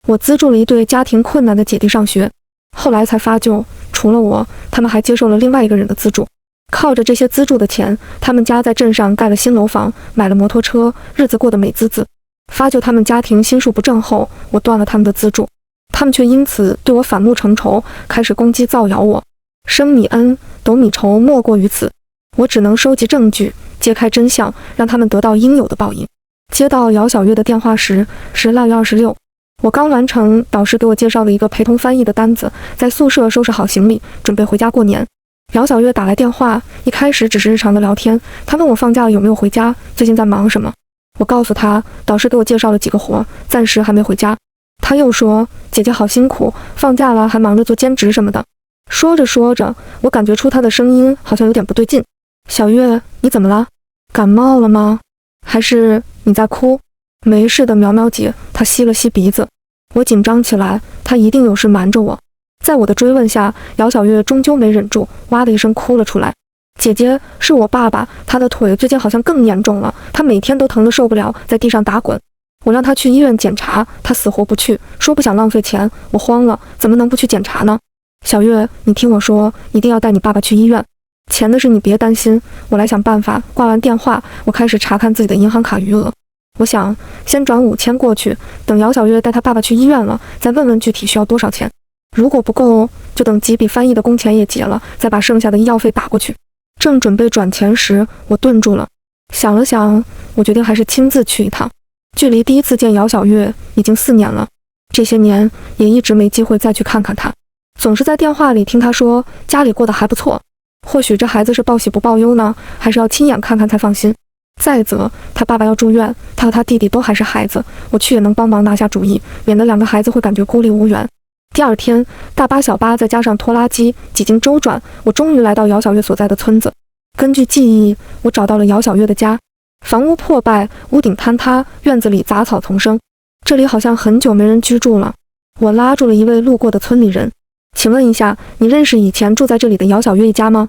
我资助了一对家庭困难的姐弟上学，后来才发觉，除了我，他们还接受了另外一个人的资助。靠着这些资助的钱，他们家在镇上盖了新楼房，买了摩托车，日子过得美滋滋。发觉他们家庭心术不正后，我断了他们的资助，他们却因此对我反目成仇，开始攻击造谣我。升米恩，斗米仇，莫过于此。我只能收集证据，揭开真相，让他们得到应有的报应。接到姚小月的电话时是2月26，我刚完成导师给我介绍了一个陪同翻译的单子，在宿舍收拾好行李，准备回家过年。姚小月打来电话，一开始只是日常的聊天，她问我放假了有没有回家，最近在忙什么。我告诉她，导师给我介绍了几个活，暂时还没回家。她又说，姐姐好辛苦，放假了还忙着做兼职什么的。说着说着，我感觉出她的声音好像有点不对劲。小月，你怎么了？感冒了吗？还是你在哭？没事的，苗苗姐。她吸了吸鼻子。我紧张起来，她一定有事瞒着我。在我的追问下，姚小月终究没忍住，哇的一声哭了出来。姐姐，是我爸爸，他的腿最近好像更严重了，他每天都疼得受不了，在地上打滚。我让他去医院检查，他死活不去，说不想浪费钱。我慌了，怎么能不去检查呢？小月，你听我说，一定要带你爸爸去医院。钱的事你别担心，我来想办法。挂完电话，我开始查看自己的银行卡余额。我想先转5000过去，等姚小月带他爸爸去医院了，再问问具体需要多少钱。如果不够，就等几笔翻译的工钱也结了，再把剩下的医药费打过去。正准备转钱时，我顿住了，想了想，我决定还是亲自去一趟。距离第一次见姚小月已经4年了，这些年也一直没机会再去看看她，总是在电话里听她说家里过得还不错。或许这孩子是报喜不报忧呢，还是要亲眼看看才放心。再则，他爸爸要住院，他和他弟弟都还是孩子，我去也能帮忙拿下主意，免得2个孩子会感觉孤立无援。第二天，大巴小巴再加上拖拉机，几经周转，我终于来到姚小月所在的村子。根据记忆，我找到了姚小月的家。房屋破败，屋顶坍塌，院子里杂草丛生，这里好像很久没人居住了。我拉住了一位路过的村里人，请问一下，你认识以前住在这里的姚小月一家吗？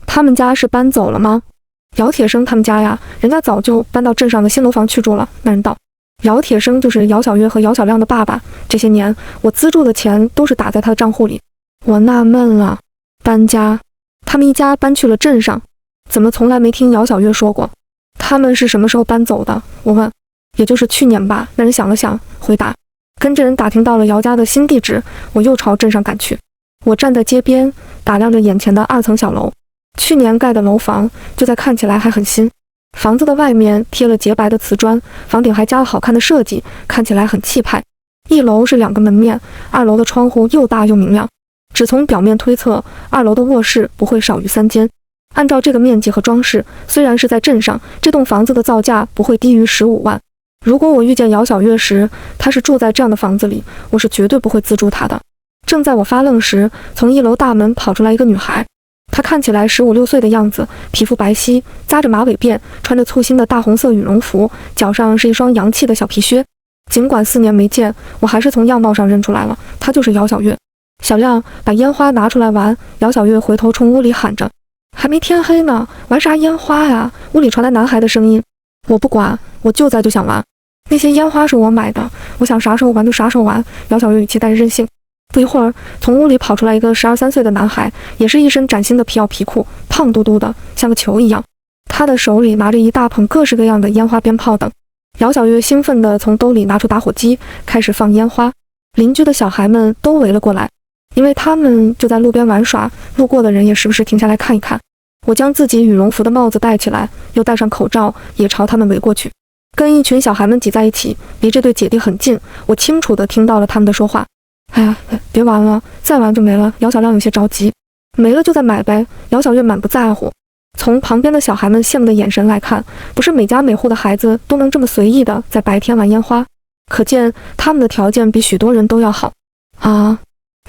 他们家是搬走了吗？姚铁生他们家呀，人家早就搬到镇上的新楼房去住了。那人道。姚铁生就是姚小月和姚小亮的爸爸，这些年我资助的钱都是打在他的账户里。我纳闷了，搬家，他们一家搬去了镇上，怎么从来没听姚小月说过？他们是什么时候搬走的？我问。也就是去年吧。那人想了想，回答。跟着人打听到了姚家的新地址，我又朝镇上赶去。我站在街边，打量着眼前的2层小楼，去年盖的楼房，就在看起来还很新。房子的外面贴了洁白的瓷砖，房顶还加了好看的设计，看起来很气派。1楼是2个门面，2楼的窗户又大又明亮。只从表面推测，2楼的卧室不会少于3间。按照这个面积和装饰，虽然是在镇上，这栋房子的造价不会低于15万。如果我遇见姚小月时，她是住在这样的房子里，我是绝对不会资助她的。正在我发愣时，从1楼大门跑出来一个女孩。她看起来15、16岁的样子，皮肤白皙，扎着马尾辫，穿着簇新的大红色羽绒服，脚上是一双洋气的小皮靴。尽管4年没见，我还是从样貌上认出来了，她就是姚小月。小亮，把烟花拿出来玩。姚小月回头冲屋里喊着。还没天黑呢，玩啥烟花呀？屋里传来男孩的声音。我不管，我就在就想玩。那些烟花是我买的，我想啥时候玩就啥时候玩。姚小月语气带着任性。不一会儿，从屋里跑出来一个12、13岁的男孩，也是一身崭新的皮袄皮裤，胖嘟嘟的，像个球一样。他的手里拿着一大捧各式各样的烟花鞭炮等。姚小月兴奋地从兜里拿出打火机，开始放烟花。邻居的小孩们都围了过来，因为他们就在路边玩耍，路过的人也时不时停下来看一看。我将自己羽绒服的帽子戴起来，又戴上口罩，也朝他们围过去，跟一群小孩们挤在一起，离这对姐弟很近。我清楚地听到了他们的说话。哎呀，别玩了，再玩就没了。姚小亮有些着急。没了就再买呗。姚小月满不在乎。从旁边的小孩们羡慕的眼神来看，不是每家每户的孩子都能这么随意的在白天玩烟花，可见他们的条件比许多人都要好。啊，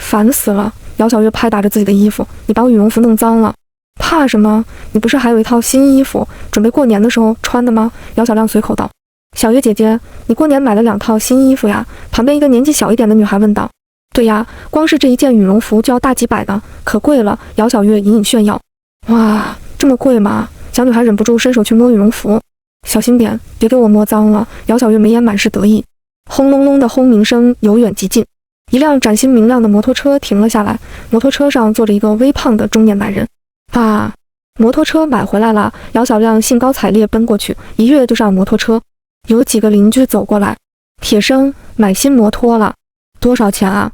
烦死了！姚小月拍打着自己的衣服，你把我羽绒服弄脏了。怕什么？你不是还有一套新衣服，准备过年的时候穿的吗？姚小亮随口道。小月姐姐，你过年买了2套新衣服呀？旁边一个年纪小一点的女孩问道。对呀，光是这一件羽绒服就要大几百呢，可贵了。姚小月隐隐炫耀。哇，这么贵吗？小女孩忍不住伸手去摸羽绒服。小心点，别给我摸脏了。姚小月眉眼满是得意。轰隆隆的轰鸣声由远及近，一辆崭新明亮的摩托车停了下来，摩托车上坐着一个微胖的中年男人。爸，摩托车买回来了！姚小亮兴高采烈奔过去，一跃就上摩托车。有几个邻居走过来，铁生买新摩托了，多少钱啊？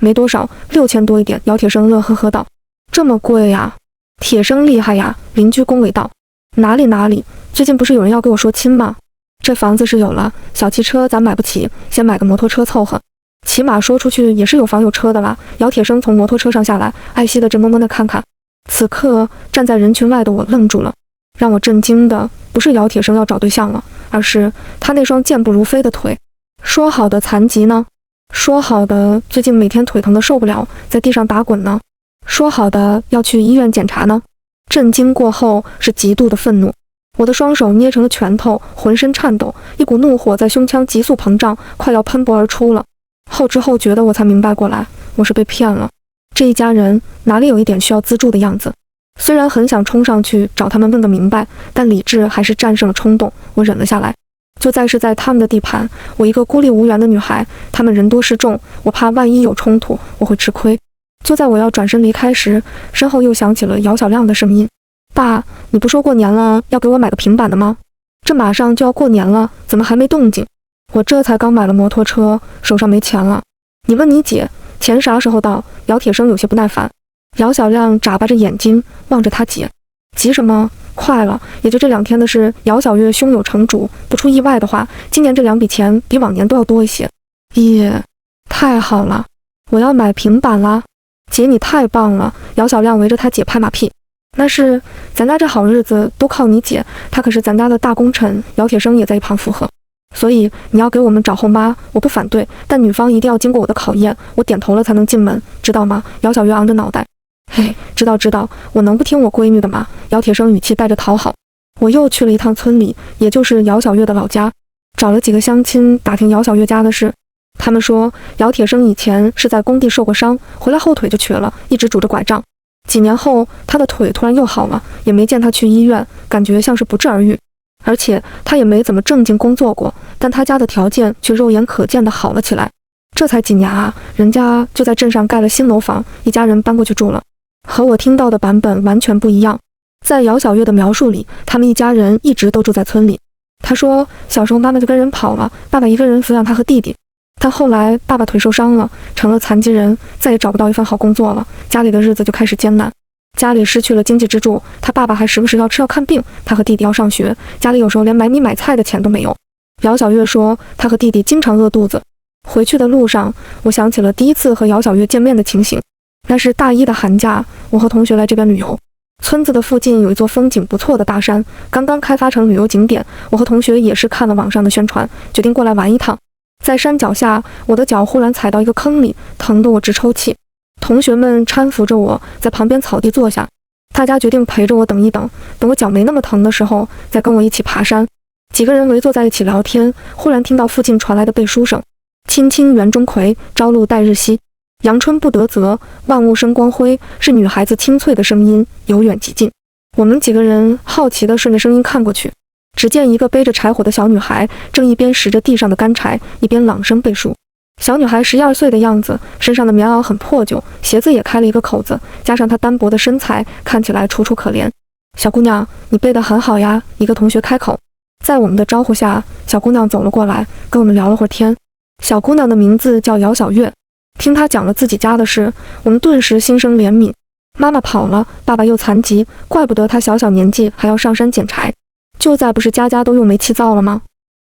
没多少，6000多一点。姚铁生乐呵呵道：“这么贵呀？”铁生厉害呀！邻居恭维道：“哪里，最近不是有人要给我说亲吗？这房子是有了，小汽车咱买不起，先买个摩托车凑合，起码说出去也是有房有车的啦。”姚铁生从摩托车上下来，爱惜的直闷闷的看看。此刻站在人群外的我愣住了，让我震惊的不是姚铁生要找对象了，而是他那双健步如飞的腿。说好的残疾呢？说好的最近每天腿疼的受不了，在地上打滚呢？说好的要去医院检查呢？震惊过后是极度的愤怒，我的双手捏成了拳头，浑身颤抖，一股怒火在胸腔急速膨胀，快要喷薄而出了。后知后觉的我才明白过来，我是被骗了。这一家人哪里有一点需要资助的样子？虽然很想冲上去找他们问个明白，但理智还是战胜了冲动，我忍了下来。就在是在他们的地盘，我一个孤立无援的女孩，他们人多势众，我怕万一有冲突，我会吃亏。就在我要转身离开时，身后又响起了姚小亮的声音：“爸，你不说过年了要给我买个平板的吗？这马上就要过年了，怎么还没动静？我这才刚买了摩托车，手上没钱了。你问你姐，钱啥时候到？”姚铁生有些不耐烦。姚小亮眨巴着眼睛望着他姐：“急什么？快了，也就这2天的事。”姚小月胸有成竹，不出意外的话，今年这2笔钱比往年都要多一些。耶，太好了，我要买平板啦！姐你太棒了！姚小亮围着他姐拍马屁。那是，咱家这好日子都靠你姐，她可是咱家的大功臣。姚铁生也在一旁附和。所以你要给我们找后妈，我不反对，但女方一定要经过我的考验，我点头了才能进门，知道吗？姚小月昂着脑袋。嘿，知道，我能不听我闺女的吗？姚铁生语气带着讨好。我又去了一趟村里，也就是姚小月的老家，找了几个乡亲打听姚小月家的事。他们说姚铁生以前是在工地受过伤，回来后腿就瘸了，一直拄着拐杖。几年后他的腿突然又好了，也没见他去医院，感觉像是不治而愈。而且他也没怎么正经工作过，但他家的条件却肉眼可见的好了起来。这才几年啊，人家就在镇上盖了新楼房，一家人搬过去住了。和我听到的版本完全不一样。在姚小月的描述里，他们一家人一直都住在村里。他说小时候妈妈就跟人跑了，爸爸一个人抚养他和弟弟。但后来爸爸腿受伤了，成了残疾人，再也找不到一份好工作了，家里的日子就开始艰难。家里失去了经济支柱，他爸爸还时不时要吃药看病，他和弟弟要上学，家里有时候连买米买菜的钱都没有。姚小月说他和弟弟经常饿肚子。回去的路上，我想起了第一次和姚小月见面的情形。那是大1的寒假，我和同学来这边旅游。村子的附近有一座风景不错的大山，刚刚开发成旅游景点，我和同学也是看了网上的宣传，决定过来玩一趟。在山脚下，我的脚忽然踩到一个坑里，疼得我直抽泣。同学们搀扶着我在旁边草地坐下，大家决定陪着我等一等，等我脚没那么疼的时候再跟我一起爬山。几个人围坐在一起聊天，忽然听到附近传来的背书声：青青园中葵，朝露待日晞，阳春布德泽，万物生光辉。是女孩子清脆的声音，由远及近。我们几个人好奇地顺着声音看过去，只见一个背着柴火的小女孩正一边拾着地上的干柴，一边朗声背书。小女孩11、12岁的样子，身上的棉袄很破旧，鞋子也开了一个口子，加上她单薄的身材，看起来楚楚可怜。小姑娘，你背得很好呀，一个同学开口。在我们的招呼下，小姑娘走了过来，跟我们聊了会儿天。小姑娘的名字叫姚小月。听她讲了自己家的事，我们顿时心生怜悯。妈妈跑了，爸爸又残疾，怪不得她小小年纪还要上山捡柴。就在不是家家都用煤气灶了吗？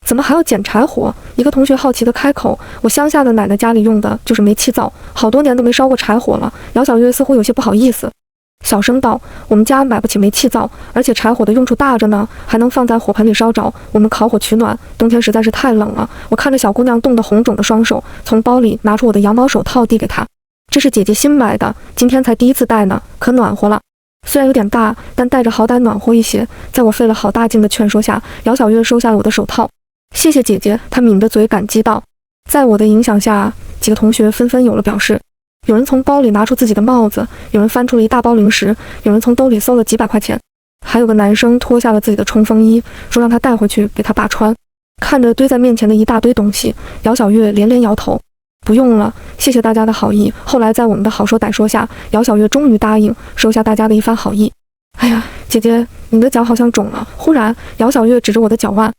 怎么还要捡柴火？一个同学好奇地开口。我乡下的奶奶家里用的就是煤气灶，好多年都没烧过柴火了。姚小月似乎有些不好意思，小声道：我们家买不起煤气灶，而且柴火的用处大着呢，还能放在火盆里烧着，我们烤火取暖。冬天实在是太冷了。我看着小姑娘冻得红肿的双手，从包里拿出我的羊毛手套递给她。这是姐姐新买的，今天才第一次戴呢，可暖和了。虽然有点大，但戴着好歹暖和一些。在我费了好大劲的劝说下，姚小月收下了我的手套。谢谢姐姐，她抿着嘴感激道。在我的影响下，几个同学纷纷有了表示。有人从包里拿出自己的帽子，有人翻出了一大包零食，有人从兜里搜了几百块钱，还有个男生脱下了自己的冲锋衣，说让他带回去给他爸穿。看着堆在面前的一大堆东西，姚小月连连摇头，不用了，谢谢大家的好意。后来在我们的好说歹说下，姚小月终于答应收下大家的一番好意。哎呀，姐姐，你的脚好像肿了。忽然，姚小月指着我的脚腕，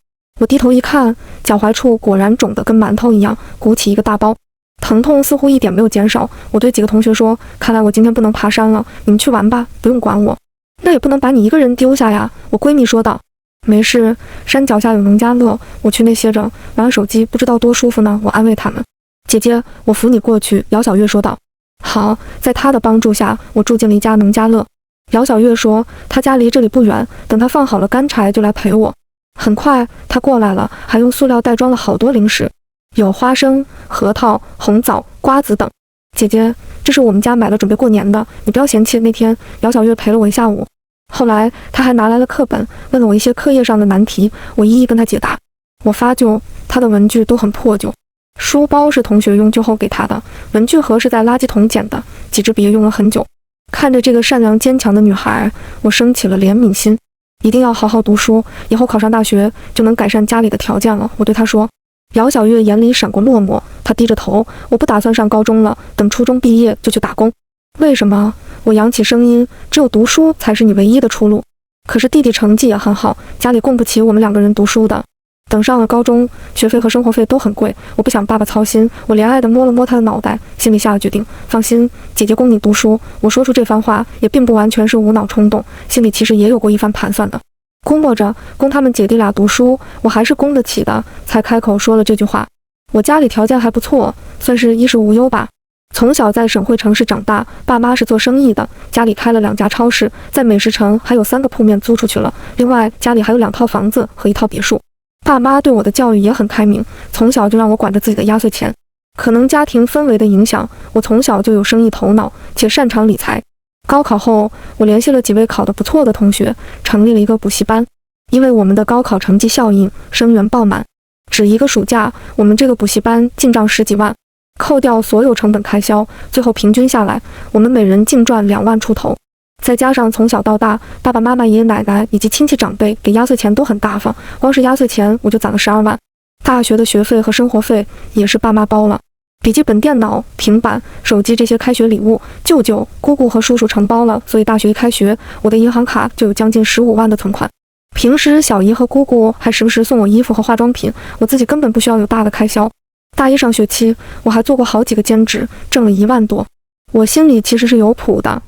我低头一看，脚踝处果然肿得跟馒头一样，鼓起一个大包，疼痛似乎一点没有减少。我对几个同学说，看来我今天不能爬山了，你们去玩吧，不用管我。那也不能把你一个人丢下呀，我闺蜜说道。没事，山脚下有农家乐，我去那歇着，玩玩手机，不知道多舒服呢。我安慰他们。姐姐，我扶你过去。姚小月说道。好，在她的帮助下，我住进了一家农家乐。姚小月说，她家离这里不远，等她放好了干柴就来陪我。很快，她过来了，还用塑料袋装了好多零食，有花生、核桃、红枣、瓜子等。姐姐，这是我们家买了准备过年的，你不要嫌弃。那天，姚小月陪了我一下午。后来他还拿来了课本，问了我一些课业上的难题，我一一跟他解答。我发觉他的文具都很破旧，书包是同学用旧后给他的，文具盒是在垃圾桶捡的，几支笔也用了很久。看着这个善良坚强的女孩，我升起了怜悯心，一定要好好读书，以后考上大学就能改善家里的条件了。我对她说。姚小月眼里闪过落寞，她低着头，我不打算上高中了，等初中毕业就去打工。为什么？我扬起声音，只有读书才是你唯一的出路。可是弟弟成绩也很好，家里供不起我们2个人读书的。等上了高中，学费和生活费都很贵，我不想爸爸操心。我怜爱地摸了摸他的脑袋，心里下了决定。放心，姐姐供你读书。我说出这番话也并不完全是无脑冲动，心里其实也有过一番盘算的。估摸着供他们姐弟俩读书，我还是供得起的，才开口说了这句话。我家里条件还不错，算是衣食无忧吧。从小在省会城市长大，爸妈是做生意的，家里开了2家超市，在美食城还有3个铺面租出去了，另外家里还有2套房子和1套别墅。爸妈对我的教育也很开明，从小就让我管着自己的压岁钱。可能家庭氛围的影响，我从小就有生意头脑，且擅长理财。高考后，我联系了几位考得不错的同学，成立了一个补习班。因为我们的高考成绩效应，生源爆满，只1个暑假，我们这个补习班进账10几万。扣掉所有成本开销，最后平均下来，我们每人净赚2万出头。再加上从小到大，爸爸妈妈、爷爷奶奶以及亲戚长辈给压岁钱都很大方，光是压岁钱我就攒了12万。大学的学费和生活费也是爸妈包了，笔记本电脑、平板、手机这些开学礼物，舅舅、姑姑和叔叔承包了，所以大学一开学，我的银行卡就有将近15万的存款。平时小姨和姑姑还时不时送我衣服和化妆品，我自己根本不需要有大的开销。大一上学期，我还做过好几个兼职，挣了1万多。我心里其实是有谱的。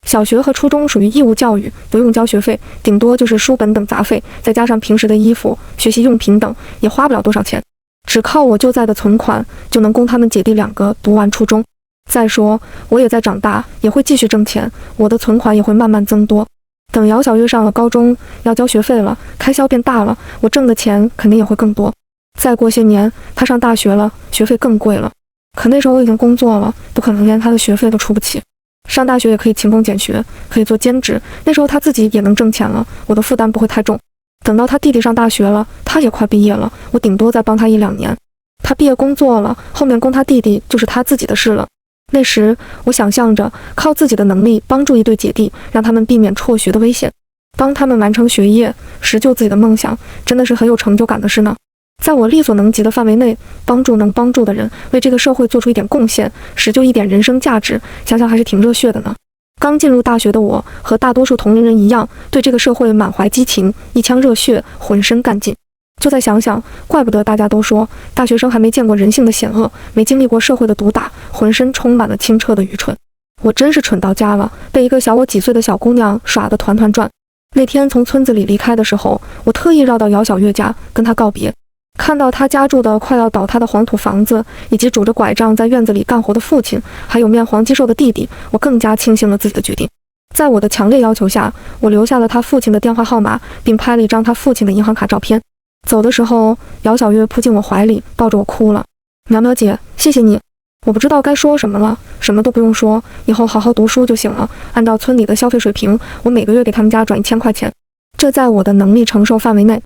小学和初中属于义务教育，不用交学费，顶多就是书本等杂费，再加上平时的衣服、学习用品等，也花不了多少钱。只靠我舅在的存款，就能供他们姐弟2个读完初中。再说，我也在长大，也会继续挣钱，我的存款也会慢慢增多。等姚小月上了高中，要交学费了，开销变大了，我挣的钱肯定也会更多。再过些年，他上大学了，学费更贵了。可那时候我已经工作了，不可能连他的学费都出不起。上大学也可以勤工俭学，可以做兼职，那时候他自己也能挣钱了，我的负担不会太重。等到他弟弟上大学了，他也快毕业了，我顶多再帮他1、2年。他毕业工作了，后面供他弟弟就是他自己的事了。那时我想象着靠自己的能力帮助一对姐弟，让他们避免辍学的危险，帮他们完成学业，实就自己的梦想，真的是很有成就感的事呢。在我力所能及的范围内，帮助能帮助的人，为这个社会做出一点贡献，实就一点人生价值，想想还是挺热血的呢。刚进入大学的我，和大多数同龄人一样，对这个社会满怀激情，一腔热血，浑身干劲。就再想想，怪不得大家都说，大学生还没见过人性的险恶，没经历过社会的毒打，浑身充满了清澈的愚蠢。我真是蠢到家了，被一个小我几岁的小姑娘耍得团团转。那天从村子里离开的时候，我特意绕到姚小月家，跟她告别。看到他家住的快要倒塌的黄土房子，以及拄着拐杖在院子里干活的父亲，还有面黄肌瘦的弟弟，我更加庆幸了自己的决定。在我的强烈要求下，我留下了他父亲的电话号码，并拍了一张他父亲的银行卡照片。走的时候，姚小月扑进我怀里，抱着我哭了。苗苗姐，谢谢你。我不知道该说什么了，什么都不用说，以后好好读书就行了。按照村里的消费水平，我每个月给他们家转1000块钱，这在我的能力承受范围内。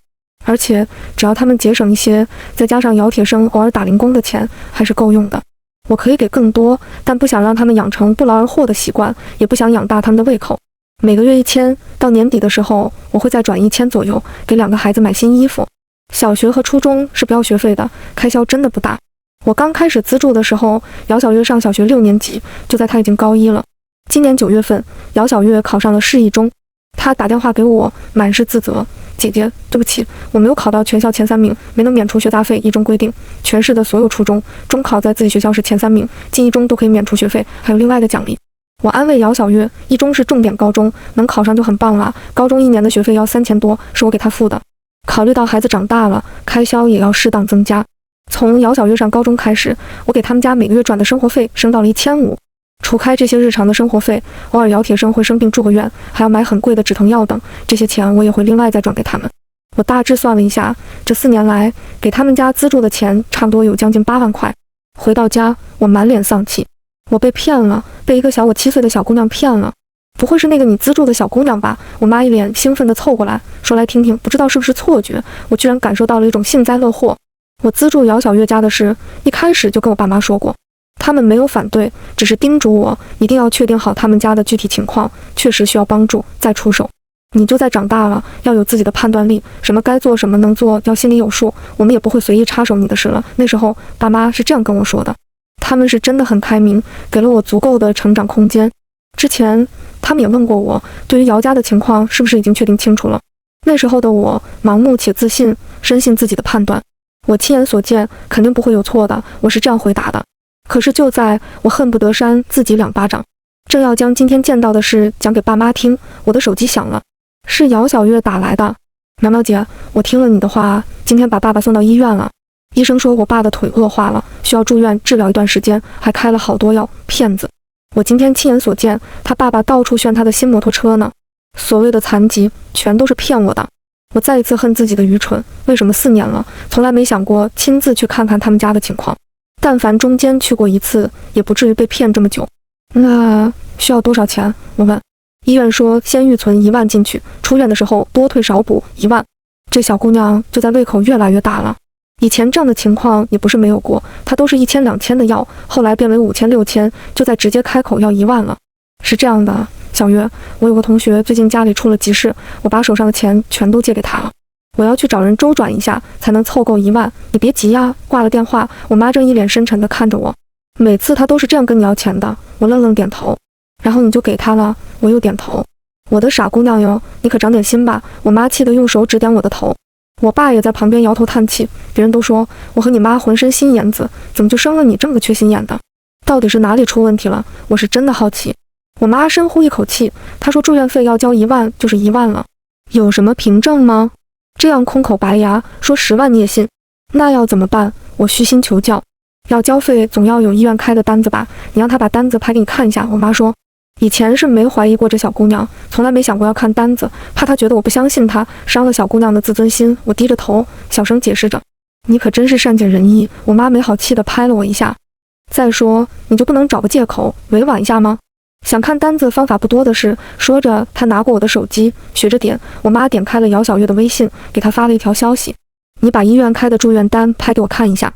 而且只要他们节省一些，再加上姚铁生偶尔打零工的钱，还是够用的。我可以给更多，但不想让他们养成不劳而获的习惯，也不想养大他们的胃口。每个月1000，到年底的时候，我会再转1000左右，给2个孩子买新衣服。小学和初中是不要学费的，开销真的不大。我刚开始资助的时候，姚小月上小学6年级，就在她已经高1了。今年9月份，姚小月考上了市一中，她打电话给我，满是自责。姐姐，对不起，我没有考到全校前3名，没能免除学杂费。一中规定，全市的所有初中中考在自己学校是前3名，进一中都可以免除学费，还有另外的奖励。我安慰姚小月，一中是重点高中，能考上就很棒了。高中1年的学费要3000多，是我给她付的。考虑到孩子长大了，开销也要适当增加。从姚小月上高中开始，我给他们家每个月转的生活费升到了1500。除开这些日常的生活费，偶尔姚铁生会生病住个院，还要买很贵的止疼药等，这些钱我也会另外再转给他们。我大致算了一下，这4年来给他们家资助的钱差不多有将近8万块。回到家，我满脸丧气，我被骗了，被一个小我7岁的小姑娘骗了。不会是那个你资助的小姑娘吧？我妈一脸兴奋地凑过来，说来听听，不知道是不是错觉，我居然感受到了一种幸灾乐祸。我资助姚小月家的事，一开始就跟我爸妈说过，他们没有反对，只是叮嘱我一定要确定好他们家的具体情况，确实需要帮助再出手。你就在长大了，要有自己的判断力，什么该做什么能做，要心里有数，我们也不会随意插手你的事了。那时候爸妈是这样跟我说的，他们是真的很开明，给了我足够的成长空间。之前他们也问过我，对于姚家的情况是不是已经确定清楚了。那时候的我盲目且自信，深信自己的判断，我亲眼所见肯定不会有错的，我是这样回答的。可是就在我恨不得扇自己2巴掌，正要将今天见到的事讲给爸妈听，我的手机响了，是姚小月打来的。苗苗姐，我听了你的话，今天把爸爸送到医院了，医生说我爸的腿恶化了，需要住院治疗一段时间，还开了好多药。骗子，我今天亲眼所见，他爸爸到处炫他的新摩托车呢。所谓的残疾全都是骗我的。我再一次恨自己的愚蠢，为什么4年了从来没想过亲自去看看他们家的情况？但凡中间去过1次，也不至于被骗这么久。那需要多少钱？我问。医院说先预存1万进去，出院的时候多退少补1万。这小姑娘就在胃口越来越大了。以前这样的情况也不是没有过，她都是1000、2000的药，后来变为5000、6000，就在直接开口要1万了。是这样的，小月，我有个同学最近家里出了急事，我把手上的钱全都借给他了，我要去找人周转一下才能凑够1万，你别急呀。挂了电话，我妈正一脸深沉地看着我，每次她都是这样跟你要钱的。我愣愣点头，然后你就给她了。我又点头。我的傻姑娘哟，你可长点心吧。我妈气得用手指点我的头，我爸也在旁边摇头叹气。别人都说我和你妈浑身心眼子，怎么就生了你这么个缺心眼的？到底是哪里出问题了？我是真的好奇。我妈深呼一口气，她说住院费要交1万就是1万了，有什么凭证吗？这样空口白牙说10万你也信？那要怎么办？我虚心求教。要交费总要有医院开的单子吧，你让他把单子拍给你看一下。我妈说以前是没怀疑过这小姑娘，从来没想过要看单子，怕她觉得我不相信她，伤了小姑娘的自尊心。我低着头小声解释着。你可真是善解人意。我妈没好气地拍了我一下。再说你就不能找个借口委婉一下吗？想看单子方法不多的是。说着她拿过我的手机，学着点。我妈点开了姚小月的微信，给她发了一条消息，你把医院开的住院单拍给我看一下。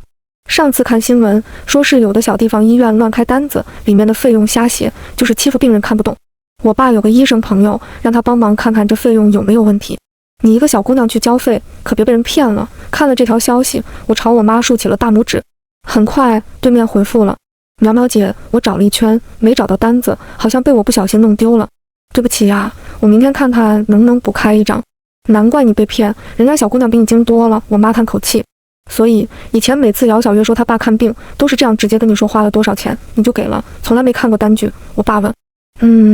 上次看新闻说是有的小地方医院乱开单子，里面的费用瞎写，就是欺负病人看不懂。我爸有个医生朋友，让他帮忙看看这费用有没有问题。你一个小姑娘去交费，可别被人骗了。看了这条消息，我朝我妈竖起了大拇指。很快对面回复了，苗苗姐，我找了一圈没找到单子，好像被我不小心弄丢了，对不起呀，我明天看看能不能补开一张。难怪你被骗，人家小姑娘比你精多了。我妈叹口气。所以以前每次姚小月说她爸看病，都是这样直接跟你说花了多少钱，你就给了，从来没看过单据。我爸问。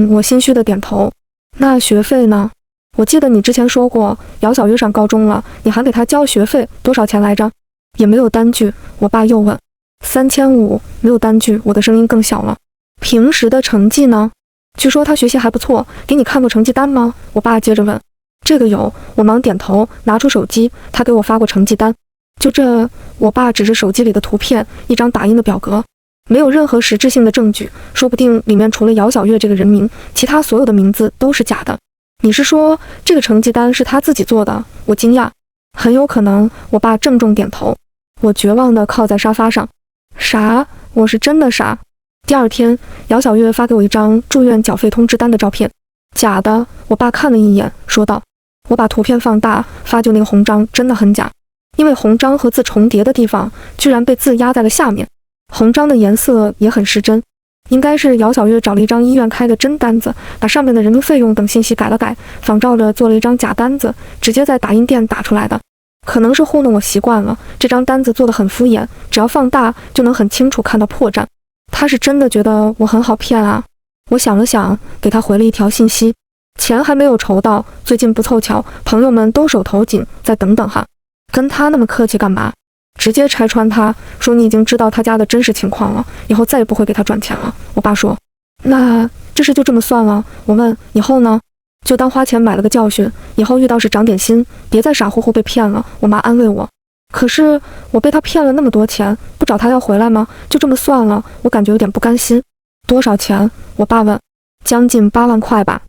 我心虚的点头。那学费呢？我记得你之前说过姚小月上高中了，你还给她交学费，多少钱来着？也没有单据。我爸又问。3500，没有单据。我的声音更小了。平时的成绩呢？据说她学习还不错，给你看过成绩单吗？我爸接着问。这个有。我忙点头，拿出手机，他给我发过成绩单。就这，我爸指着手机里的图片，一张打印的表格，没有任何实质性的证据，说不定里面除了姚小月这个人名，其他所有的名字都是假的。你是说这个成绩单是他自己做的？我惊讶。很有可能。我爸郑重点头。我绝望地靠在沙发上。啥？我是真的傻。第二天，姚小月发给我一张住院缴费通知单的照片。假的。我爸看了一眼，说道。我把图片放大，发就那个红章真的很假。因为红章和字重叠的地方居然被字压在了下面，红章的颜色也很失真。应该是姚小月找了一张医院开的真单子，把上面的人民费用等信息改了改，仿照着做了一张假单子，直接在打印店打出来的。可能是糊弄我习惯了，这张单子做得很敷衍，只要放大就能很清楚看到破绽。他是真的觉得我很好骗啊。我想了想，给他回了一条信息：钱还没有筹到，最近不凑巧，朋友们都手头紧，再等等哈。跟他那么客气干嘛？直接拆穿他，说你已经知道他家的真实情况了，以后再也不会给他转钱了。我爸说，那这事就这么算了。我问以后呢？就当花钱买了个教训，以后遇到事长点心，别再傻乎乎被骗了。我妈安慰我。可是我被他骗了那么多钱，不找他要回来吗？就这么算了，我感觉有点不甘心。多少钱？我爸问。将近8万块吧。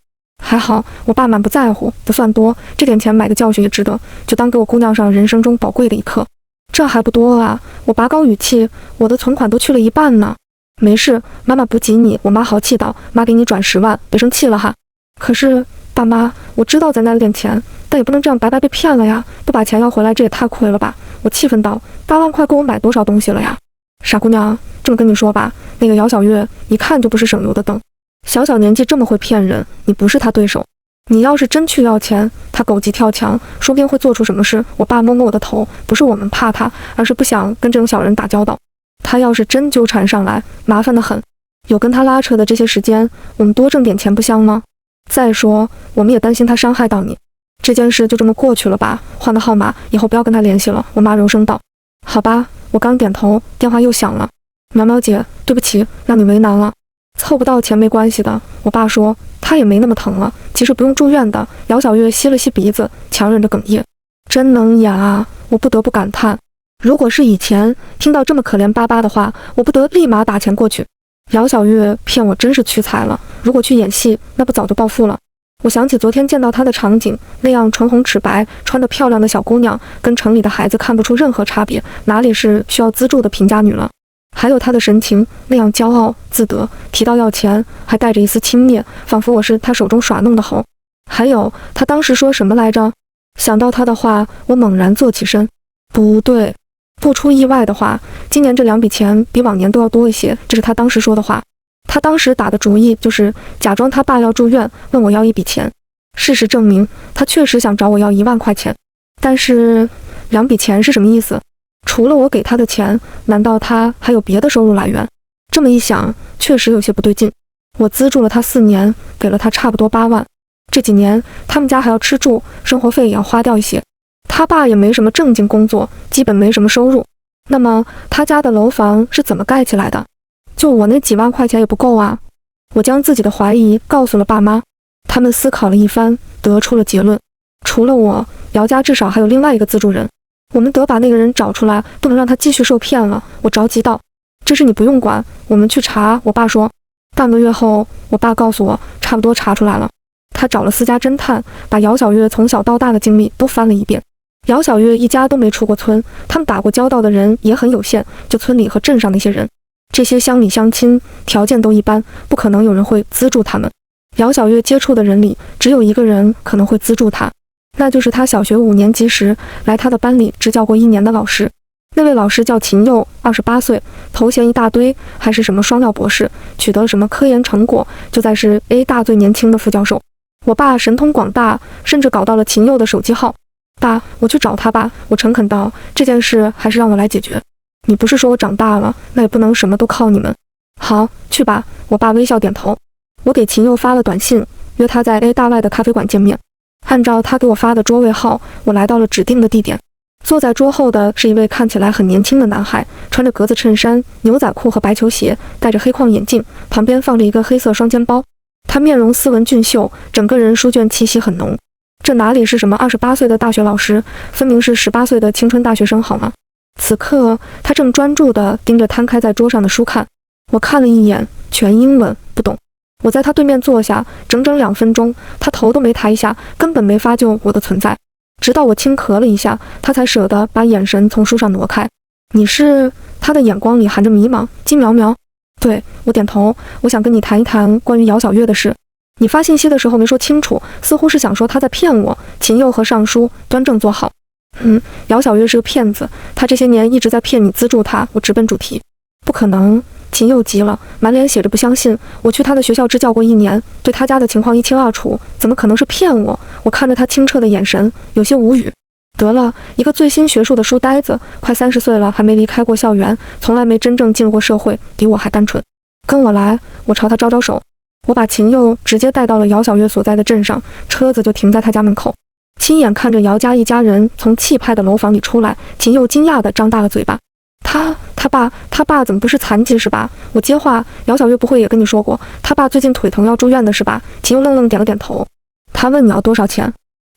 还好，我爸满不在乎，不算多，这点钱买个教训也值得，就当给我姑娘上人生中宝贵的一课。这还不多啊！我拔高语气，我的存款都去了一半呢。没事，妈妈不急你。我妈豪气道，妈给你转10万，别生气了哈。可是爸妈，我知道咱家有点钱，但也不能这样白白被骗了呀，不把钱要回来，这也太亏了吧。我气愤道，8万块够我买多少东西了呀？傻姑娘，这么跟你说吧，那个姚小月一看就不是省油的灯，小小年纪这么会骗人，你不是他对手。你要是真去要钱，他狗急跳墙，说不定会做出什么事。我爸摸摸我的头，不是我们怕他，而是不想跟这种小人打交道。他要是真纠缠上来，麻烦得很。有跟他拉扯的这些时间，我们多挣点钱不香吗？再说，我们也担心他伤害到你。这件事就这么过去了吧，换个号码，以后不要跟他联系了。我妈柔声道。好吧，我刚点头，电话又响了。苗苗姐，对不起，让你为难了。凑不到钱没关系的，我爸说他也没那么疼了，其实不用住院的。姚小月吸了吸鼻子，强忍着哽咽。真能演啊，我不得不感叹。如果是以前听到这么可怜巴巴的话，我不得立马打钱过去。姚小月骗我真是屈才了，如果去演戏，那不早就暴富了。我想起昨天见到她的场景，那样唇红齿白、穿得漂亮的小姑娘，跟城里的孩子看不出任何差别，哪里是需要资助的贫家女了？还有她的神情，那样骄傲自得，提到要钱还带着一丝轻蔑，仿佛我是她手中耍弄的猴。还有她当时说什么来着？想到她的话，我猛然坐起身。不对，不出意外的话，今年这2笔钱比往年都要多一些，这是她当时说的话。他当时打的主意就是假装他爸要住院，问我要一笔钱。事实证明，他确实想找我要1万块钱。但是2笔钱是什么意思？除了我给他的钱，难道他还有别的收入来源？这么一想，确实有些不对劲。我资助了他4年，给了他差不多8万。这几年他们家还要吃住，生活费也要花掉一些。他爸也没什么正经工作，基本没什么收入。那么他家的楼房是怎么盖起来的？就我那几万块钱也不够啊！我将自己的怀疑告诉了爸妈，他们思考了一番，得出了结论：除了我，姚家至少还有另外一个资助人。我们得把那个人找出来，不能让他继续受骗了。我着急道：“这事你不用管，我们去查。”我爸说。半个月后，我爸告诉我，差不多查出来了。他找了私家侦探，把姚小月从小到大的经历都翻了一遍。姚小月一家都没出过村，他们打过交道的人也很有限，就村里和镇上那些人。这些乡里乡亲条件都一般，不可能有人会资助他们。姚小月接触的人里，只有一个人可能会资助他，那就是他小学5年级时来他的班里支教过1年的老师。那位老师叫秦佑，28岁，头衔一大堆，还是什么双料博士，取得了什么科研成果，就在是 A 大最年轻的副教授。我爸神通广大，甚至搞到了秦佑的手机号。爸，我去找他吧。我诚恳道，这件事还是让我来解决。你不是说我长大了，那也不能什么都靠你们。好，去吧。我爸微笑点头。我给秦佑发了短信，约他在 A 大外的咖啡馆见面。按照他给我发的桌位号，我来到了指定的地点。坐在桌后的是一位看起来很年轻的男孩，穿着格子衬衫、牛仔裤和白球鞋，戴着黑框眼镜，旁边放着一个黑色双肩包。他面容斯文俊秀，整个人书卷气息很浓。这哪里是什么28岁的大学老师，分明是18岁的青春大学生好吗？此刻他正专注地盯着摊开在桌上的书看。我看了一眼，全英文，不懂。我在他对面坐下，整整2分钟，他头都没抬一下，根本没发觉我的存在。直到我轻咳了一下，他才舍得把眼神从书上挪开。你是？他的眼光里含着迷茫。金苗苗。对，我点头。我想跟你谈一谈关于姚小月的事。你发信息的时候没说清楚，似乎是想说他在骗我。秦佑和尚书，端正坐好。姚小月是个骗子，他这些年一直在骗你资助他。我直奔主题。不可能！秦佑急了，满脸写着不相信。我去他的学校支教过1年，对他家的情况一清二楚，怎么可能是骗我？我看着他清澈的眼神，有些无语。得了，一个最新学术的书呆子，快30岁了，还没离开过校园，从来没真正进入过社会，比我还单纯。跟我来！我朝他招招手。我把秦佑直接带到了姚小月所在的镇上，车子就停在他家门口。亲眼看着姚家一家人从气派的楼房里出来，秦佑惊讶地张大了嘴巴。他爸怎么不是残疾是吧？我接话，姚小月不会也跟你说过，他爸最近腿疼要住院的是吧？秦佑愣愣点了点头。他问你要多少钱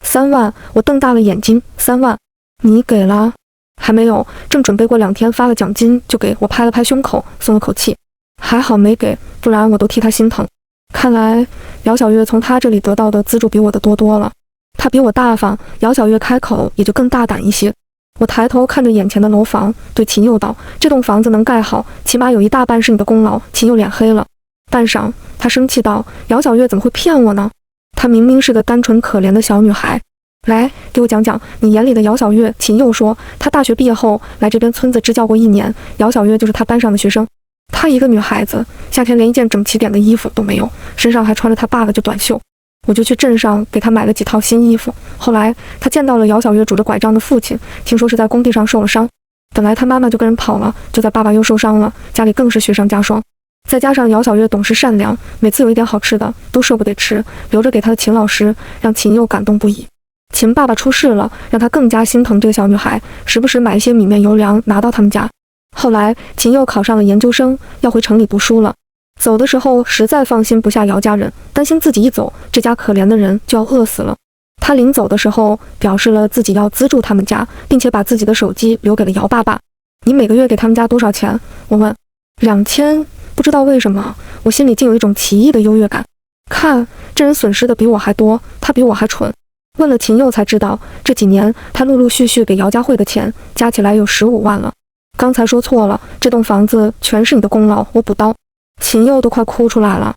？3万。我瞪大了眼睛，3万？你给了？还没有，正准备过2天发了奖金就给。我拍了拍胸口，松了口气。还好没给，不然我都替他心疼。看来姚小月从他这里得到的资助比我的多多了。他比我大方，姚小月开口也就更大胆一些。我抬头看着眼前的楼房，对秦佑道：“这栋房子能盖好，起码有一大半是你的功劳。”秦佑脸黑了，半晌，他生气道：“姚小月怎么会骗我呢？她明明是个单纯可怜的小女孩。来，给我讲讲你眼里的姚小月。”秦佑说：“她大学毕业后来这边村子支教过1年，姚小月就是她班上的学生。她一个女孩子，夏天连一件整齐点的衣服都没有，身上还穿着她爸的旧短袖。我就去镇上给她买了几套新衣服。后来她见到了姚小月拄着拐杖的父亲，听说是在工地上受了伤，本来她妈妈就跟人跑了，就在爸爸又受伤了，家里更是雪上加霜。再加上姚小月懂事善良，每次有一点好吃的都舍不得吃，留着给她的秦老师，让秦佑感动不已。秦爸爸出事了，让他更加心疼这个小女孩，时不时买一些米面油粮拿到他们家。后来秦佑考上了研究生，要回城里读书了。走的时候实在放心不下姚家人，担心自己一走，这家可怜的人就要饿死了。他临走的时候表示了自己要资助他们家，并且把自己的手机留给了姚爸爸。你每个月给他们家多少钱？我问。2000。不知道为什么，我心里竟有一种奇异的优越感。看，这人损失的比我还多，他比我还蠢。问了秦佑才知道，这几年他陆陆续续给姚家汇的钱加起来有15万了。刚才说错了，这栋房子全是你的功劳，我补刀。秦佑都快哭出来了。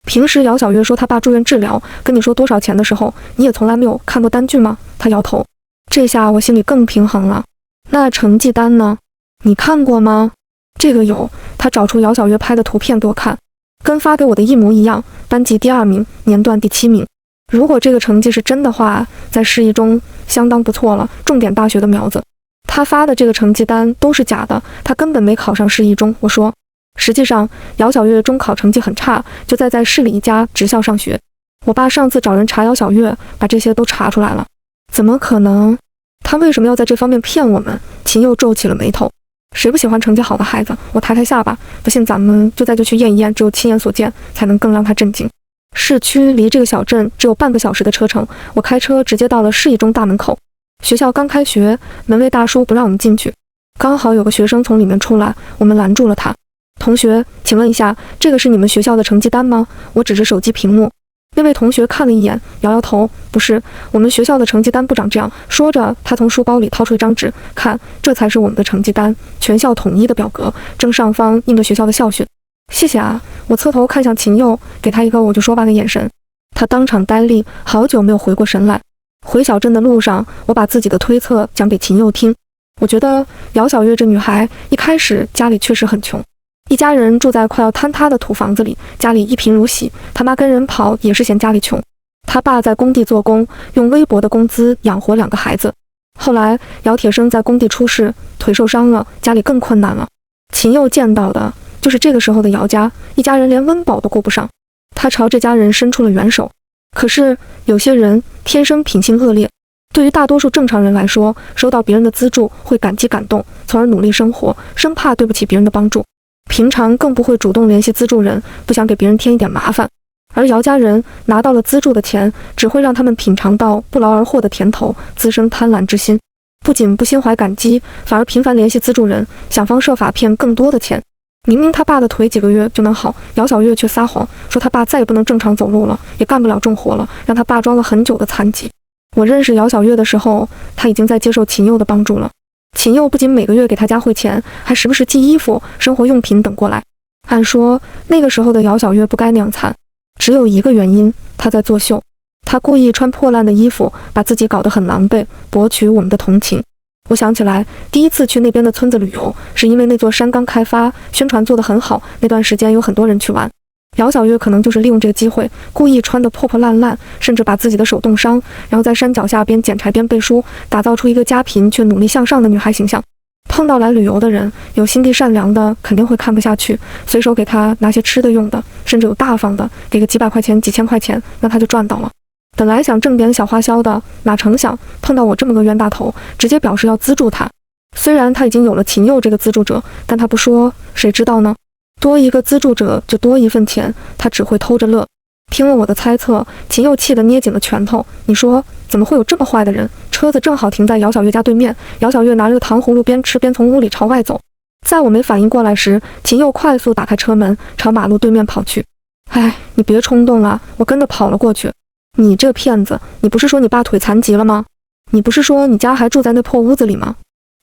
平时姚小月说他爸住院治疗，跟你说多少钱的时候，你也从来没有看过单据吗？他摇头。这下我心里更平衡了。那成绩单呢？你看过吗？这个有。他找出姚小月拍的图片给我看，跟发给我的一模一样，班级第2名，年段第7名。如果这个成绩是真的话，在市一中相当不错了，重点大学的苗子。他发的这个成绩单都是假的，他根本没考上市一中。我说，实际上姚小月中考成绩很差，就在市里一家职校上学。我爸上次找人查姚小月，把这些都查出来了。怎么可能？他为什么要在这方面骗我们？秦佑皱起了眉头。谁不喜欢成绩好的孩子？我抬抬下巴，不信咱们就去验一验，只有亲眼所见才能更让他震惊。市区离这个小镇只有半个小时的车程，我开车直接到了市一中大门口。学校刚开学，门卫大叔不让我们进去，刚好有个学生从里面出来，我们拦住了他。同学，请问一下，这个是你们学校的成绩单吗？我指着手机屏幕。那位同学看了一眼，摇摇头，不是，我们学校的成绩单不长这样。说着，他从书包里掏出一张纸，看，这才是我们的成绩单，全校统一的表格，正上方印着学校的校训。谢谢啊！我侧头看向秦佑，给他一个我就说吧的眼神。他当场呆立，好久没有回过神来。回小镇的路上，我把自己的推测讲给秦佑听。我觉得姚小月这女孩一开始家里确实很穷。一家人住在快要坍塌的土房子里，家里一贫如洗。他妈跟人跑也是嫌家里穷。他爸在工地做工，用微薄的工资养活2个孩子。后来姚铁生在工地出事，腿受伤了，家里更困难了。秦佑见到的就是这个时候的姚家，一家人连温饱都顾不上。他朝这家人伸出了援手。可是有些人天生品性恶劣，对于大多数正常人来说，收到别人的资助会感激感动，从而努力生活，生怕对不起别人的帮助。平常更不会主动联系资助人，不想给别人添一点麻烦。而姚家人拿到了资助的钱，只会让他们品尝到不劳而获的甜头，滋生贪婪之心。不仅不心怀感激，反而频繁联系资助人，想方设法骗更多的钱。明明他爸的腿几个月就能好，姚小月却撒谎说他爸再也不能正常走路了，也干不了重活了，让他爸装了很久的残疾。我认识姚小月的时候，他已经在接受秦佑的帮助了。秦佑不仅每个月给他家汇钱，还时不时寄衣服、生活用品等过来。按说那个时候的姚小月不该那样惨，只有一个原因，他在作秀。他故意穿破烂的衣服，把自己搞得很狼狈，博取我们的同情。我想起来，第一次去那边的村子旅游，是因为那座山刚开发，宣传做得很好，那段时间有很多人去玩。姚小月可能就是利用这个机会，故意穿得破破烂烂，甚至把自己的手冻伤，然后在山脚下边捡柴边背书，打造出一个家贫却努力向上的女孩形象。碰到来旅游的人，有心地善良的肯定会看不下去，随手给他拿些吃的用的，甚至有大方的给个几百块钱几千块钱，那他就赚到了。本来想挣点小花销的，哪成想碰到我这么个冤大头，直接表示要资助他。虽然他已经有了秦佑这个资助者，但他不说，谁知道呢？多一个资助者就多一份钱，他只会偷着乐。听了我的猜测，秦佑气得捏紧了拳头。你说怎么会有这么坏的人？车子正好停在姚小月家对面，姚小月拿着个糖葫芦边吃边从屋里朝外走。在我没反应过来时，秦佑快速打开车门，朝马路对面跑去。哎，你别冲动了，我跟着跑了过去。你这骗子，你不是说你爸腿残疾了吗？你不是说你家还住在那破屋子里吗？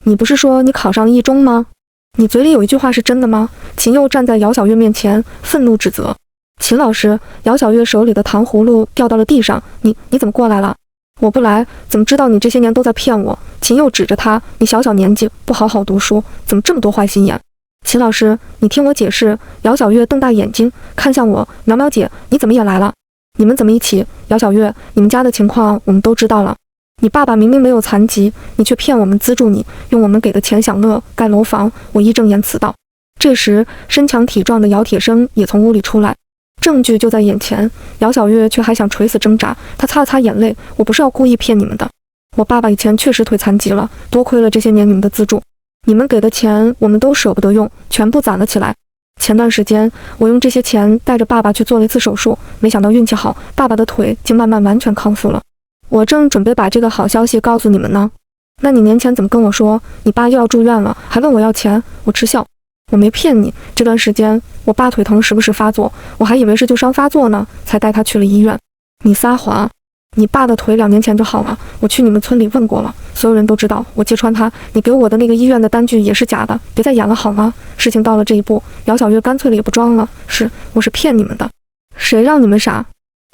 你不是说你考上一中吗？你嘴里有一句话是真的吗？秦佑站在姚小月面前，愤怒指责。秦老师，姚小月手里的糖葫芦掉到了地上。你怎么过来了？我不来，怎么知道你这些年都在骗我？秦佑指着他，你小小年纪不好好读书，怎么这么多坏心眼？秦老师，你听我解释。姚小月瞪大眼睛看向我，苗苗姐，你怎么也来了？你们怎么一起？姚小月，你们家的情况我们都知道了。你爸爸明明没有残疾，你却骗我们资助你，用我们给的钱享乐，盖楼房。我义正言辞道。这时，身强体壮的姚铁生也从屋里出来，证据就在眼前，姚小月却还想垂死挣扎。她擦了擦眼泪，我不是要故意骗你们的，我爸爸以前确实腿残疾了，多亏了这些年你们的资助，你们给的钱我们都舍不得用，全部攒了起来。前段时间，我用这些钱带着爸爸去做了一次手术，没想到运气好，爸爸的腿竟慢慢完全康复了。我正准备把这个好消息告诉你们呢，那你年前怎么跟我说你爸又要住院了，还问我要钱？我嗤笑，我没骗你，这段时间我爸腿疼时不时发作，我还以为是旧伤发作呢，才带他去了医院。你撒谎，你爸的腿2年前就好了，我去你们村里问过了，所有人都知道我揭穿他，你给我的那个医院的单据也是假的，别再演了好吗？事情到了这一步，姚小月干脆了也不装了，我是骗你们的。谁让你们傻？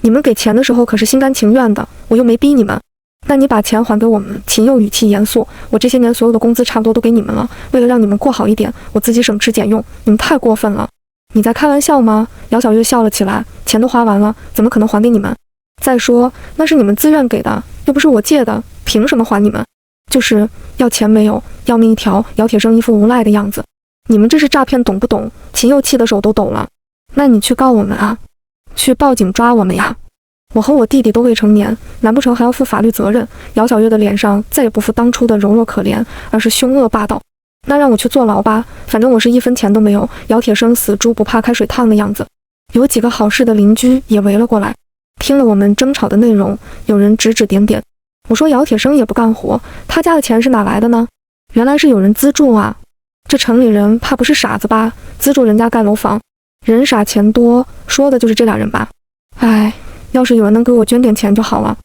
你们给钱的时候可是心甘情愿的，我又没逼你们。那你把钱还给我们。秦佑语气严肃，我这些年所有的工资差不多都给你们了，为了让你们过好一点，我自己省吃俭用，你们太过分了。你在开玩笑吗？姚小月笑了起来，钱都花完了，怎么可能还给你们？再说那是你们自愿给的，又不是我借的，凭什么还你们？就是要钱没有，要命一条。姚铁生一副无赖的样子，你们这是诈骗，懂不懂？秦佑气得手都抖了。那你去告我们啊，去报警抓我们呀！我和我弟弟都未成年，难不成还要负法律责任？姚小月的脸上再也不复当初的柔弱可怜，而是凶恶霸道。那让我去坐牢吧，反正我是1分钱都没有。姚铁生死猪不怕开水烫的样子。有几个好事的邻居也围了过来，听了我们争吵的内容，有人指指点点。我说姚铁生也不干活，他家的钱是哪来的呢？原来是有人资助啊！这城里人怕不是傻子吧？资助人家盖楼房，人傻钱多，说的就是这俩人吧？哎，要是有人能给我捐点钱就好了。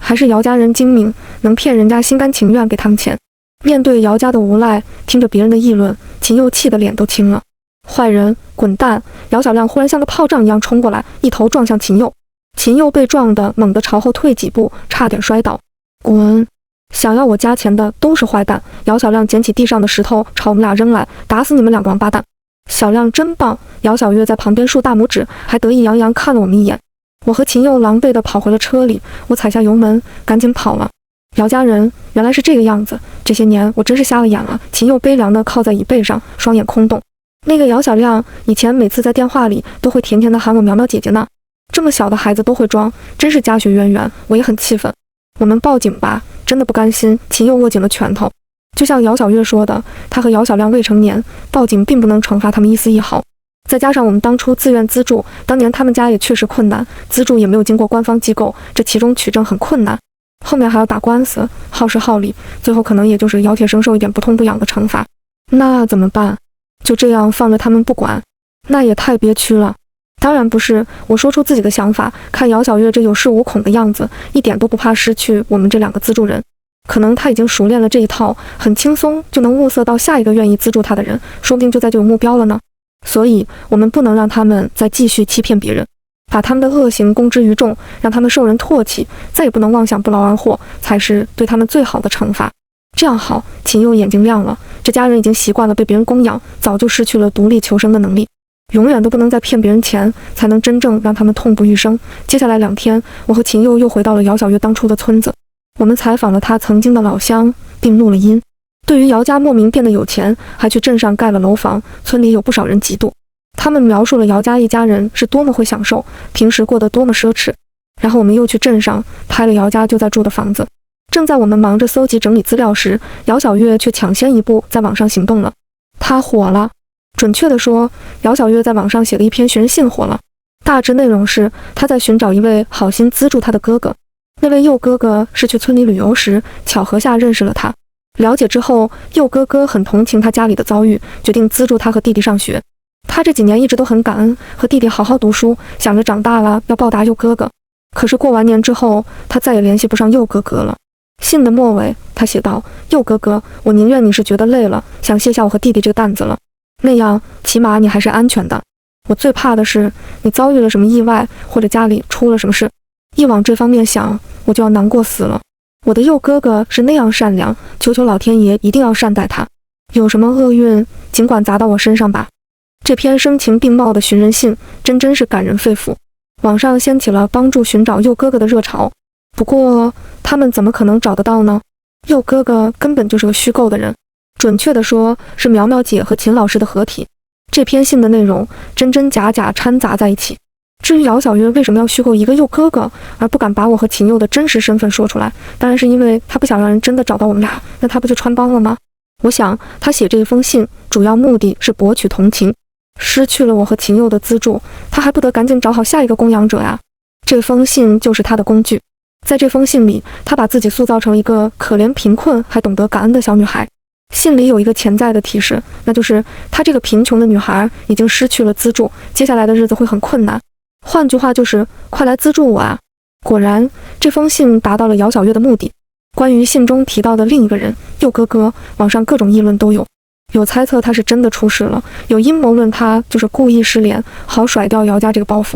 还是姚家人精明，能骗人家心甘情愿给他们钱。面对姚家的无赖，听着别人的议论，秦佑气的脸都青了。坏人，滚蛋！姚小亮忽然像个炮仗一样冲过来，一头撞向秦佑。秦佑被撞得猛地朝后退几步，差点摔倒。滚！想要我家钱的都是坏蛋！姚小亮捡起地上的石头朝我们俩扔来，打死你们2个王八蛋！小亮真棒！姚小月在旁边竖大拇指，还得意洋洋看了我们一眼。我和秦佑狼狈地跑回了车里，我踩下油门，赶紧跑了。姚家人原来是这个样子，这些年我真是瞎了眼了。秦佑悲凉地靠在椅背上，双眼空洞。那个姚小亮以前每次在电话里都会甜甜地喊我苗苗姐姐呢，这么小的孩子都会装，真是家学渊源。我也很气愤。我们报警吧，真的不甘心。秦佑握紧了拳头。就像姚小月说的，他和姚小亮未成年，报警并不能惩罚他们一丝一毫。再加上我们当初自愿资助，当年他们家也确实困难，资助也没有经过官方机构，这其中取证很困难，后面还要打官司，耗时耗力，最后可能也就是姚铁生受一点不痛不痒的惩罚。那怎么办？就这样放着他们不管？那也太憋屈了。当然不是，我说出自己的想法，看姚小月这有恃无恐的样子，一点都不怕失去我们这2个资助人。可能他已经熟练了这一套，很轻松就能物色到下一个愿意资助他的人，说不定就有目标了呢。所以我们不能让他们再继续欺骗别人。把他们的恶行公之于众，让他们受人唾弃，再也不能妄想不劳而获，才是对他们最好的惩罚。这样好，秦佑眼睛亮了，这家人已经习惯了被别人供养，早就失去了独立求生的能力，永远都不能再骗别人钱，才能真正让他们痛不欲生。接下来2天，我和秦佑又回到了姚小月当初的村子，我们采访了他曾经的老乡，并录了音。对于姚家莫名变得有钱，还去镇上盖了楼房，村里有不少人嫉妒。他们描述了姚家一家人是多么会享受，平时过得多么奢侈。然后我们又去镇上拍了姚家就在住的房子。正在我们忙着搜集整理资料时，姚小月却抢先一步在网上行动了。她火了，准确地说，姚小月在网上写了一篇寻人信火了。大致内容是她在寻找一位好心资助她的哥哥。那位佑哥哥是去村里旅游时巧合下认识了他。了解之后，佑哥哥很同情他家里的遭遇，决定资助他和弟弟上学。他这几年一直都很感恩，和弟弟好好读书，想着长大了要报答佑哥哥。可是过完年之后，他再也联系不上佑哥哥了。信的末尾，他写道：佑哥哥，我宁愿你是觉得累了，想卸下我和弟弟这个担子了，那样起码你还是安全的。我最怕的是你遭遇了什么意外，或者家里出了什么事，一往这方面想，我就要难过死了。我的佑哥哥是那样善良，求求老天爷一定要善待他。有什么厄运，尽管砸到我身上吧。这篇声情并茂的寻人信，真是感人肺腑。网上掀起了帮助寻找佑哥哥的热潮。不过，他们怎么可能找得到呢？佑哥哥根本就是个虚构的人，准确地说，是苗苗姐和秦老师的合体。这篇信的内容真假掺杂在一起。至于姚小月为什么要虚构一个佑哥哥，而不敢把我和秦佑的真实身份说出来，当然是因为他不想让人真的找到我们俩，那他不就穿帮了吗？我想他写这封信主要目的是博取同情。失去了我和秦佑的资助，他还不得赶紧找好下一个供养者呀？这封信就是他的工具。在这封信里，他把自己塑造成一个可怜贫困还懂得感恩的小女孩。信里有一个潜在的提示，那就是她这个贫穷的女孩已经失去了资助，接下来的日子会很困难。换句话就是，快来资助我啊！果然，这封信达到了姚小月的目的。关于信中提到的另一个人佑哥哥，网上各种议论都有，有猜测他是真的出事了，有阴谋论他就是故意失联，好甩掉姚家这个包袱。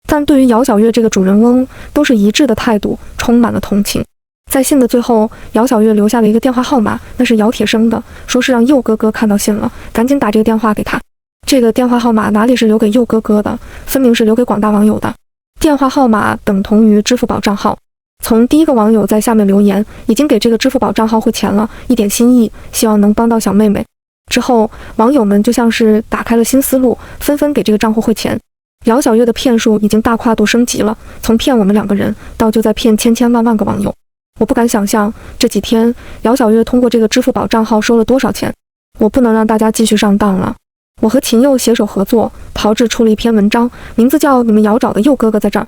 但对于姚小月这个主人翁，都是一致的态度，充满了同情。在信的最后，姚小月留下了一个电话号码，那是姚铁生的，说是让佑哥哥看到信了，赶紧打这个电话给他。这个电话号码哪里是留给佑哥哥的，分明是留给广大网友的。电话号码等同于支付宝账号。从第一个网友在下面留言，已经给这个支付宝账号汇钱了，一点心意，希望能帮到小妹妹。之后，网友们就像是打开了新思路，纷纷给这个账户汇钱。姚小月的骗术已经大跨度升级了，从骗我们2个人，到就在骗千万个网友。我不敢想象这几天姚小月通过这个支付宝账号收了多少钱。我不能让大家继续上当了。我和秦佑携手合作，炮制出了一篇文章，名字叫《你们姚找的佑哥哥在这儿》。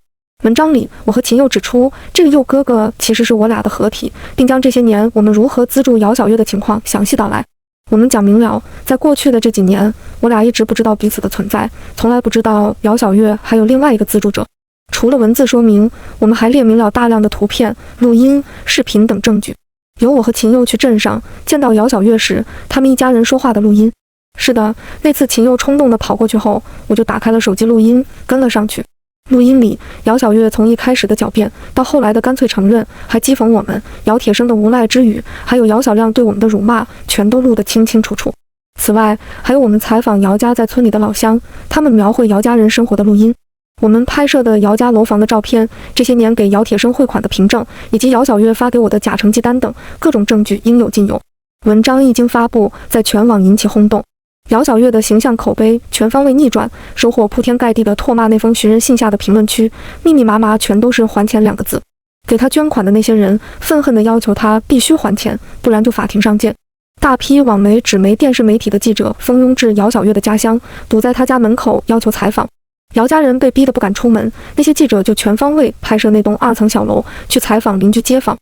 文章里，我和秦佑指出，这个佑哥哥其实是我俩的合体，并将这些年我们如何资助姚小月的情况详细道来。我们讲明了，在过去的这几年，我俩一直不知道彼此的存在，从来不知道姚小月还有另外一个资助者。除了文字说明，我们还列明了大量的图片、录音、视频等证据，有我和秦佑去镇上见到姚小月时，他们一家人说话的录音。是的，那次秦佑冲动地跑过去后，我就打开了手机录音，跟了上去。录音里，姚小月从一开始的狡辩到后来的干脆承认，还讥讽我们，姚铁生的无赖之语，还有姚小亮对我们的辱骂，全都录得清清楚楚。此外，还有我们采访姚家在村里的老乡，他们描绘姚家人生活的录音，我们拍摄的姚家楼房的照片，这些年给姚铁生汇款的凭证，以及姚小月发给我的假成绩单等各种证据应有尽有。文章一经发布，在全网引起轰动。姚小月的形象口碑全方位逆转，收获铺天盖地的唾骂。那封寻人信下的评论区密密麻麻全都是还钱2个字。给他捐款的那些人愤恨地要求他必须还钱，不然就法庭上见。大批网媒、纸媒、电视媒体的记者蜂拥至姚小月的家乡，堵在他家门口要求采访。姚家人被逼得不敢出门，那些记者就全方位拍摄那栋2层小楼，去采访邻居街坊。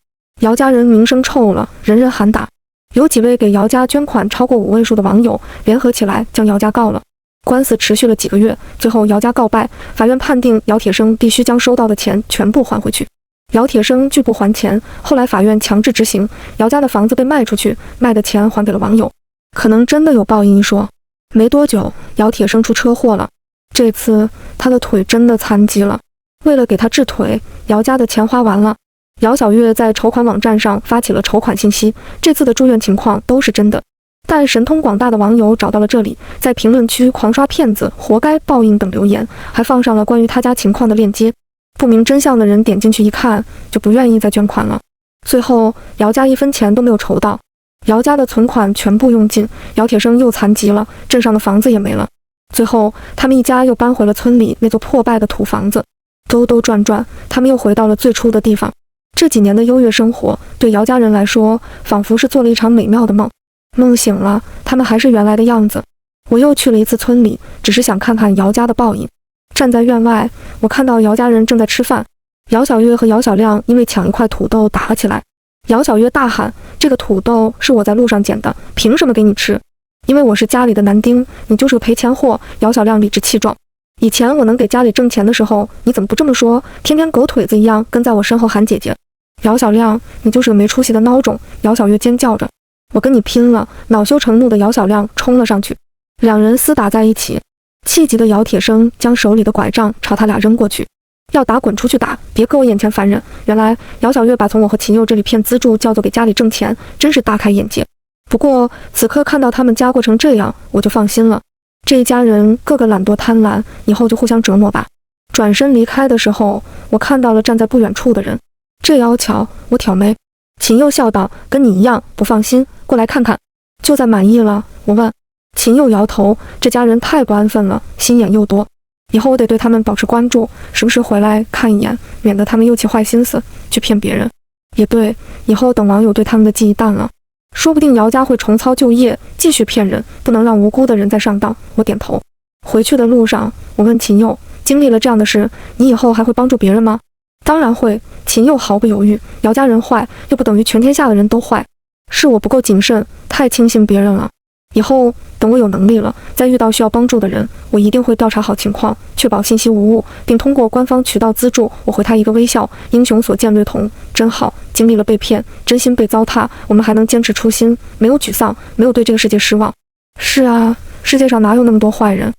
姚家人名声臭了，人人喊打。有几位给姚家捐款超过5位数的网友联合起来将姚家告了。官司持续了几个月，最后姚家告败，法院判定姚铁生必须将收到的钱全部还回去。姚铁生拒不还钱，后来法院强制执行，姚家的房子被卖出去，卖的钱还给了网友。可能真的有报应一说。没多久，姚铁生出车祸了，这次他的腿真的残疾了。为了给他治腿，姚家的钱花完了。姚小月在筹款网站上发起了筹款信息，这次的住院情况都是真的。但神通广大的网友找到了这里，在评论区狂刷骗子、活该、报应等留言，还放上了关于他家情况的链接。不明真相的人点进去一看，就不愿意再捐款了。最后，姚家1分钱都没有筹到，姚家的存款全部用尽，姚铁生又残疾了，镇上的房子也没了。最后，他们一家又搬回了村里那座破败的土房子。兜兜转转，他们又回到了最初的地方。这几年的优越生活，对姚家人来说，仿佛是做了一场美妙的梦。梦醒了，他们还是原来的样子。我又去了一次村里，只是想看看姚家的报应。站在院外，我看到姚家人正在吃饭。姚小月和姚小亮因为抢一块土豆打了起来。姚小月大喊：“这个土豆是我在路上捡的，凭什么给你吃？因为我是家里的男丁，你就是个赔钱货。”姚小亮理直气壮。以前我能给家里挣钱的时候，你怎么不这么说？天天狗腿子一样跟在我身后喊姐姐。姚小亮，你就是个没出息的孬种！姚小月尖叫着。我跟你拼了！恼羞成怒的姚小亮冲了上去，两人厮打在一起。气急的姚铁生将手里的拐杖朝他俩扔过去，要打滚出去打，别搁我眼前烦人。原来姚小月把从我和秦佑这里骗资助叫做给家里挣钱，真是大开眼界。不过此刻看到他们家过成这样，我就放心了。这一家人个个懒惰贪婪，以后就互相折磨吧。转身离开的时候，我看到了站在不远处的人。这要巧，我挑眉。秦佑笑道：“跟你一样不放心，过来看看。”就在满意了，我问。秦佑摇头，这家人太不安分了，心眼又多。以后我得对他们保持关注，时不时回来看一眼，免得他们又起坏心思去骗别人。也对，以后等网友对他们的记忆淡了，说不定姚家会重操旧业，继续骗人，不能让无辜的人再上当。我点头。回去的路上，我问秦佑，经历了这样的事，你以后还会帮助别人吗？当然会。秦佑毫不犹豫。姚家人坏，又不等于全天下的人都坏，是我不够谨慎，太轻信别人了。以后等我有能力了，再遇到需要帮助的人，我一定会调查好情况，确保信息无误，并通过官方渠道资助。我回他一个微笑，英雄所见略同，真好。经历了被骗，真心被糟蹋，我们还能坚持初心，没有沮丧，没有对这个世界失望。是啊，世界上哪有那么多坏人？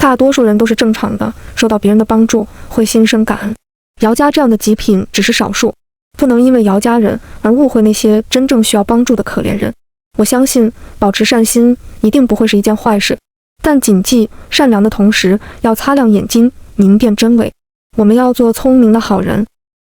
大多数人都是正常的，受到别人的帮助会心生感恩。姚家这样的极品只是少数，不能因为姚家人而误会那些真正需要帮助的可怜人。我相信保持善心一定不会是一件坏事，但谨记善良的同时要擦亮眼睛，明辨真伪。我们要做聪明的好人。